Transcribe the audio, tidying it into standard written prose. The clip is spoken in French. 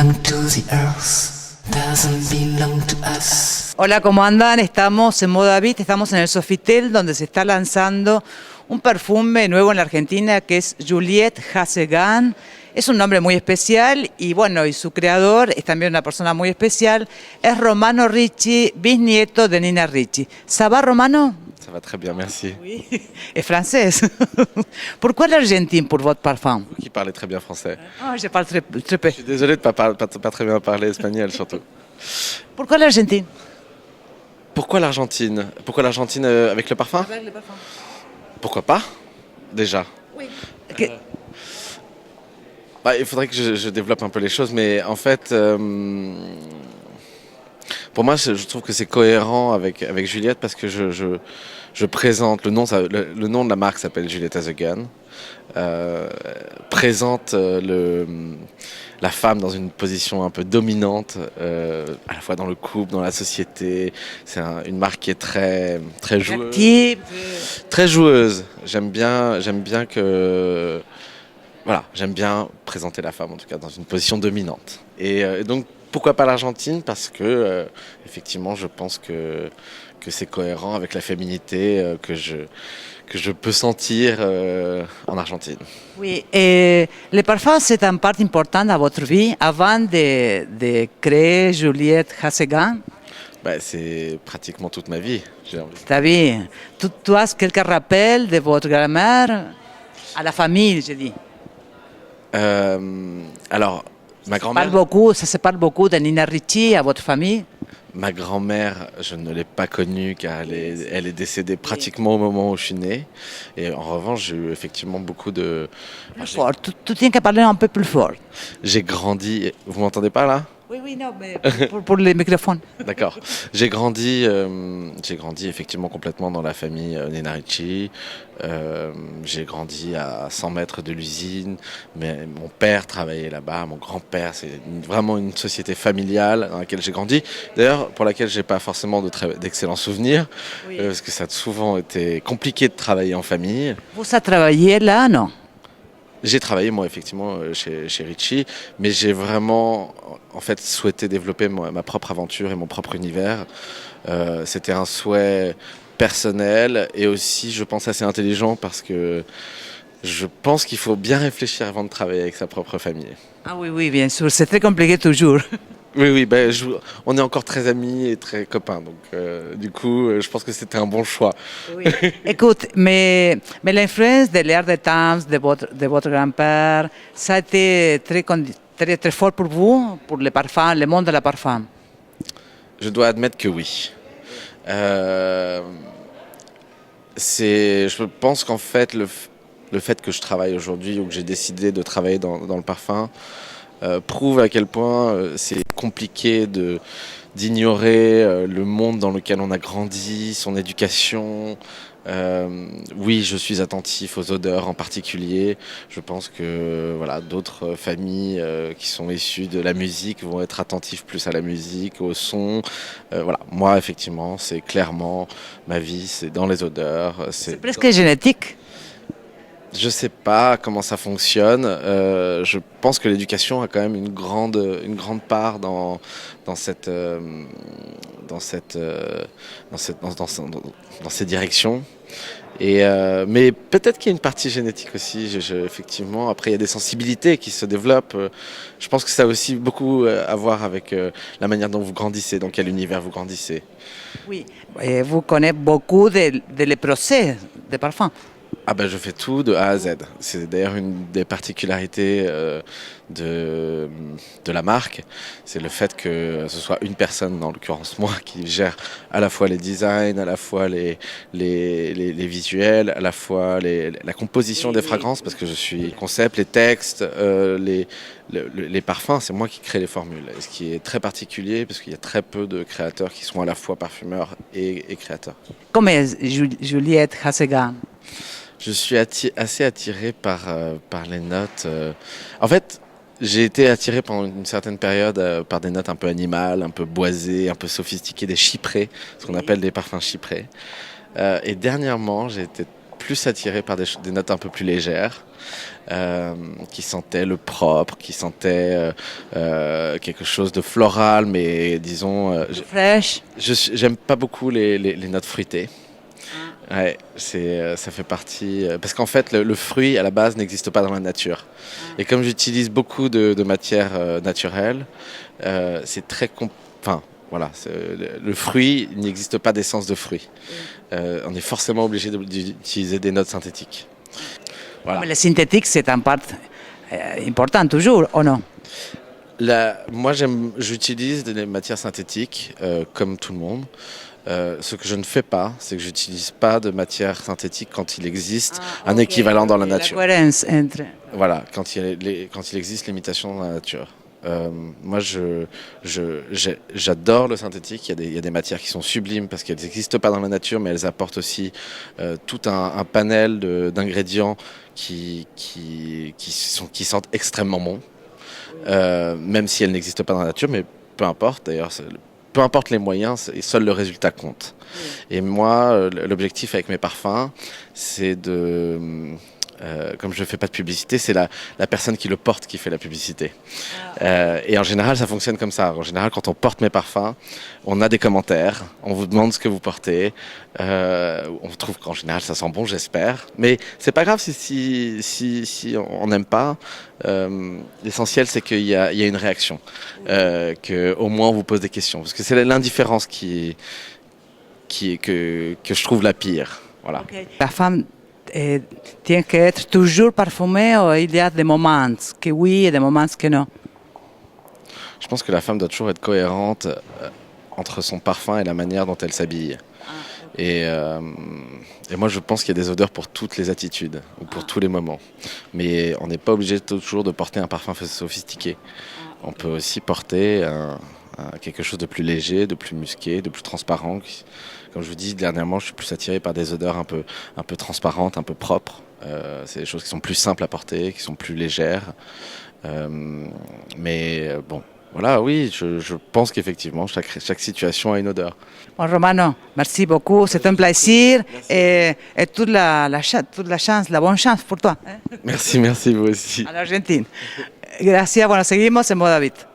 belong to the earth, doesn't belong to us. Hola, ¿cómo andan? Estamos en Moda Beat, estamos en el Sofitel, donde se está lanzando un perfume nuevo en la Argentina que es Juliette Hasegan. Es un nombre muy especial y bueno, y su creador es también una persona muy especial. Es Romano Ricci, bisnieto de Nina Ricci. ¿Ça va, Romano? Ça va très bien, merci. Oui, est française. Pourquoi l'Argentine pour votre parfum? Vous qui parlez très bien français. Ah, je parle très peu. Je suis désolé de ne pas très bien parler espagnol surtout. Pourquoi l'Argentine? Pourquoi l'Argentine? Pourquoi l'Argentine avec le parfum? Avec le parfum. Pourquoi pas, déjà? Oui. Il faudrait que je développe un peu les choses, mais en fait, pour moi, je trouve que c'est cohérent avec Juliette parce que je présente, le nom de la marque s'appelle Juliette Hasegan, présente la femme dans une position un peu dominante, à la fois dans le couple, dans la société. C'est une marque qui est très joueuse. Active. Très joueuse. J'aime bien que... Voilà, j'aime bien présenter la femme, en tout cas, dans une position dominante. Et donc, pourquoi pas l'Argentine? Parce que, effectivement, je pense que c'est cohérent avec la féminité que je peux sentir en Argentine. Oui, et le parfum, c'est une part importante dans votre vie. Avant de créer Juliette Hasegan, C'est pratiquement toute ma vie, j'ai envie. ta vie, tu as quelques rappels de votre grand-mère à la famille, je dis. Alors, ma grand-mère... Ça se parle beaucoup de Nina Ricci à votre famille. Ma grand-mère, je ne l'ai pas connue car elle est décédée pratiquement au moment où je suis né. Et en revanche, j'ai eu effectivement beaucoup de... Plus fort. Tu tiens qu'à parler un peu plus fort. J'ai grandi... Vous m'entendez pas là? Oui, non, mais pour les microphones. D'accord. J'ai grandi effectivement complètement dans la famille Nina Ricci. J'ai grandi à 100 mètres de l'usine. Mais mon père travaillait là-bas, mon grand-père. C'est vraiment une société familiale dans laquelle j'ai grandi. D'ailleurs, pour laquelle j'ai pas forcément d'excellents souvenirs, Oui. parce que ça a souvent été compliqué de travailler en famille. Vous avez travaillé là, non? J'ai travaillé moi effectivement chez Ricci, mais j'ai vraiment en fait souhaité développer ma propre aventure et mon propre univers. C'était un souhait personnel et aussi je pense assez intelligent parce que je pense qu'il faut bien réfléchir avant de travailler avec sa propre famille. Ah oui, bien sûr, c'est très compliqué toujours. Oui, on est encore très amis et très copains, donc du coup je pense que c'était un bon choix. Oui. Écoute, mais l'influence de l'air de temps de votre grand-père, ça a été très fort pour vous, pour le parfum, le monde de la parfum? Je dois admettre que oui. Je pense qu'en fait, le fait que je travaille aujourd'hui ou que j'ai décidé de travailler dans le parfum prouve à quel point c'est compliqué d'ignorer le monde dans lequel on a grandi, son éducation. Oui, je suis attentif aux odeurs en particulier. Je pense que voilà, d'autres familles qui sont issues de la musique vont être attentifs plus à la musique, au son. Voilà, moi effectivement, c'est clairement ma vie, c'est dans les odeurs. C'est presque génétique. Je sais pas comment ça fonctionne. Je pense que l'éducation a quand même une grande part dans ces directions. Mais peut-être qu'il y a une partie génétique aussi. Effectivement, après il y a des sensibilités qui se développent. Je pense que ça a aussi beaucoup à voir avec la manière dont vous grandissez, dans quel univers vous grandissez. Oui, et vous connaissez beaucoup de les procès de parfum. Je fais tout de A à Z. C'est d'ailleurs une des particularités de la marque. C'est le fait que ce soit une personne, en l'occurrence moi, qui gère à la fois les designs, à la fois les visuels, à la fois la composition des fragrances, parce que je suis concept, les textes, les parfums, c'est moi qui crée les formules. Ce qui est très particulier, parce qu'il y a très peu de créateurs qui sont à la fois parfumeurs et créateurs. Comment est Juliette Hasegan? Je suis assez attiré par les notes. En fait, j'ai été attiré pendant une certaine période par des notes un peu animales, un peu boisées, un peu sophistiquées, des chyprés, ce qu'on appelle des parfums chyprés. Et dernièrement, j'ai été plus attiré par des notes un peu plus légères. qui sentait le propre, qui sentait quelque chose de floral, mais disons... Fraîche. J'aime pas beaucoup les notes fruitées. Ouais, ça fait partie... parce qu'en fait, le fruit, à la base, n'existe pas dans la nature. Et comme j'utilise beaucoup de matières naturelles, c'est très... Enfin, voilà, le fruit, il n'existe pas d'essence de fruit. On est forcément obligé d'utiliser des notes synthétiques. Voilà. Mais le synthétique, c'est une part importante toujours, ou non? Moi, j'utilise des matières synthétiques, comme tout le monde. Ce que je ne fais pas, c'est que je n'utilise pas de matière synthétique quand il existe un équivalent dans la nature. La cohérence entre... Voilà, quand il existe l'imitation dans la nature. Moi, j'adore le synthétique. Il y a des matières qui sont sublimes parce qu'elles n'existent pas dans la nature, mais elles apportent aussi tout un panel d'ingrédients qui sentent extrêmement bon, même si elles n'existent pas dans la nature, mais peu importe d'ailleurs. Peu importe les moyens, seul le résultat compte. Et moi, l'objectif avec mes parfums, c'est comme je ne fais pas de publicité, c'est la personne qui le porte qui fait la publicité. Et en général, ça fonctionne comme ça. En général, quand on porte mes parfums, on a des commentaires, on vous demande ce que vous portez. On trouve qu'en général, ça sent bon, j'espère. Mais c'est pas grave si on n'aime pas. L'essentiel, c'est qu'il y a une réaction, qu'au moins on vous pose des questions. Parce que c'est l'indifférence que je trouve la pire. Voilà. Okay. La femme tient qu'être toujours parfumée ou il y a des moments que oui et des moments que non? Je pense que la femme doit toujours être cohérente entre son parfum et la manière dont elle s'habille. Et moi, je pense qu'il y a des odeurs pour toutes les attitudes ou pour tous les moments. Mais on n'est pas obligé toujours de porter un parfum sophistiqué. On peut aussi porter quelque chose de plus léger, de plus musqué, de plus transparent. Comme je vous dis, dernièrement, je suis plus attiré par des odeurs un peu transparentes, un peu propres. C'est des choses qui sont plus simples à porter, qui sont plus légères. Mais bon, voilà, oui, je pense qu'effectivement, chaque situation a une odeur. Bon, Romano, merci beaucoup, c'est un plaisir et toute la chance, la bonne chance pour toi. Merci, vous aussi. En Argentine. Gracias, bueno, seguimos en Moda Beat.